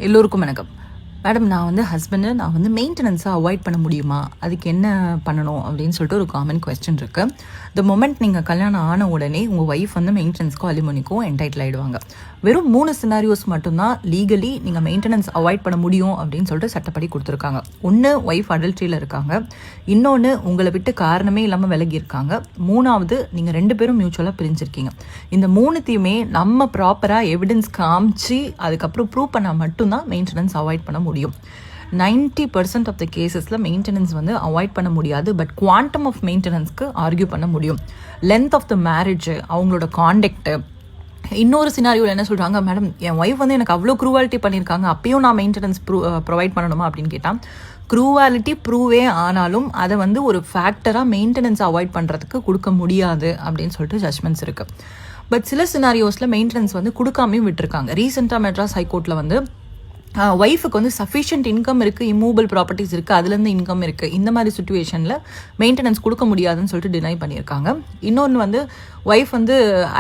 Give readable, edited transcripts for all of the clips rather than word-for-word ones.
எல்லோருக்கும் வணக்கம். மேடம், நான் ஹஸ்பண்டு மெயின்டெனன்ஸை அவாய்ட் பண்ண முடியுமா, அதுக்கு என்ன பண்ணணும் அப்படின்னு சொல்லிட்டு ஒரு காமன் கொஸ்டின் இருக்குது. த மொமெண்ட் நீங்கள் கல்யாணம் ஆன உடனே உங்கள் ஒய்ஃப் மெயின்டெனன்ஸ்க்கும் அலிமோனிக்கும் என்டைட்டில் ஆகிடுவாங்க. வெறும் 3 சினாரியோஸ் மட்டும்தான் லீகலி நீங்கள் மெயின்டெனன்ஸ் அவாய்ட் பண்ண முடியும் அப்படின்னு சொல்லிட்டு சட்டப்படி கொடுத்துருக்காங்க. ஒன்று, ஒய்ஃப் அடல்ட்ரியில் இருக்காங்க. இன்னொன்று, உங்களை விட்டு காரணமே இல்லாமல் விலகி இருக்காங்க. 3வது, நீங்கள் 2 பேரும் மியூச்சுவலாக பிரிஞ்சிருக்கீங்க. இந்த 3த்தையுமே நம்ம ப்ராப்பராக எவிடன்ஸ் காமிச்சு அதுக்கப்புறம் ப்ரூவ் பண்ணால் மட்டும்தான் மெயின்டெனன்ஸ் அவாய்ட் பண்ண முடியும். 90% ஆஃப் த கேசஸில் மெயின்டெனன்ஸ் அவாய்ட் பண்ண முடியாது. பட் குவான்டம் ஆஃப் மெயின்டெனன்ஸ்க்கு ஆர்கியூ பண்ண முடியும். லென்த் ஆஃப் த மேரேஜ், அவங்களோட காண்டக்ட். இன்னொரு சினாரியோவில் என்ன சொல்கிறாங்க, மேடம் என் ஒய்ஃப் எனக்கு அவ்வளோ க்ரூவாலிட்டி பண்ணியிருக்காங்க, அப்பயும் நான் மெயின்டெனன்ஸ் ப்ரொவைட் பண்ணணுமா அப்படின்னு கேட்டால், க்ரூவாலிட்டி ப்ரூவே ஆனாலும் அதை ஒரு ஃபேக்டராக மெயின்டெனன்ஸ் அவாய்ட் பண்ணுறதுக்கு கொடுக்க முடியாது அப்படின்னு சொல்லிட்டு ஜட்மெண்ட்ஸ் இருக்குது. பட் சில சினாரியோஸில் மெயின்டெனன்ஸ் கொடுக்காமையும் விட்டுருக்காங்க. ரீசெண்டாக மெட்ராஸ் ஹைகோர்ட்டில் ஒய்ஃபுக்கு சஃபிஷியன்ட் இன்கம் இருக்குது, இம்மூவபிள் ப்ராப்பர்ட்டிஸ் இருக்குது, அதுலேருந்து இன்கம் இருக்குது. இந்த மாதிரி சுச்சுவேஷனில் மெயின்டெனன்ஸ் கொடுக்க முடியாதுன்னு சொல்லிட்டு டினை பண்ணியிருக்காங்க. இன்னொன்று ஒய்ஃப்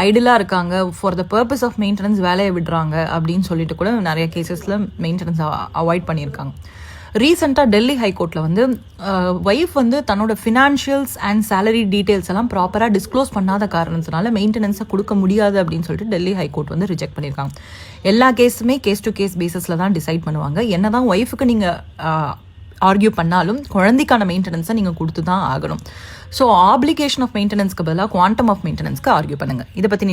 ஐடியலாக இருக்காங்க, for the purpose of maintenance வேலையை விடுறாங்க அப்படின்னு சொல்லிட்டு கூட நிறைய கேசஸில் மெயின்டெனன்ஸ் அவாய்ட் பண்ணியிருக்காங்க. ரீசெண்டாக டெல்லி ஹைகோர்ட்டில் ஒய்ஃப் தன்னோட ஃபினான்ஷியல்ஸ் அண்ட் சேலரி டீட்டெயில்ஸ் எல்லாம் ப்ராப்பராக டிஸ்க்ளோஸ் பண்ணாத காரணத்தினால மெயின்டெனன்ஸை கொடுக்க முடியாது அப்படின்னு சொல்லிட்டு டெல்லி ஹைகோர்ட் ரிஜெக்ட் பண்ணியிருக்காங்க. எல்லா கேஸுமே கேஸ் டு கேஸ் பேசிஸில் தான் டிசைட் பண்ணுவாங்க. என்ன தான் ஒய்ஃபுக்கு நீங்கள் ஆர்கியூ பண்ணாலும் குழந்தைக்கான மெயின்டெனன்ஸை நீங்கள் கொடுத்து தான் ஆகணும். ஸோ ஆப்ளிகேஷன் ஆஃப் மெயின்டெனன்ஸ்க்கு பதிலாக குவான்டம் ஆஃப் மெயின்டெனன்ஸ்க்கு ஆர்கியூ பண்ணுங்கள். இதை பற்றி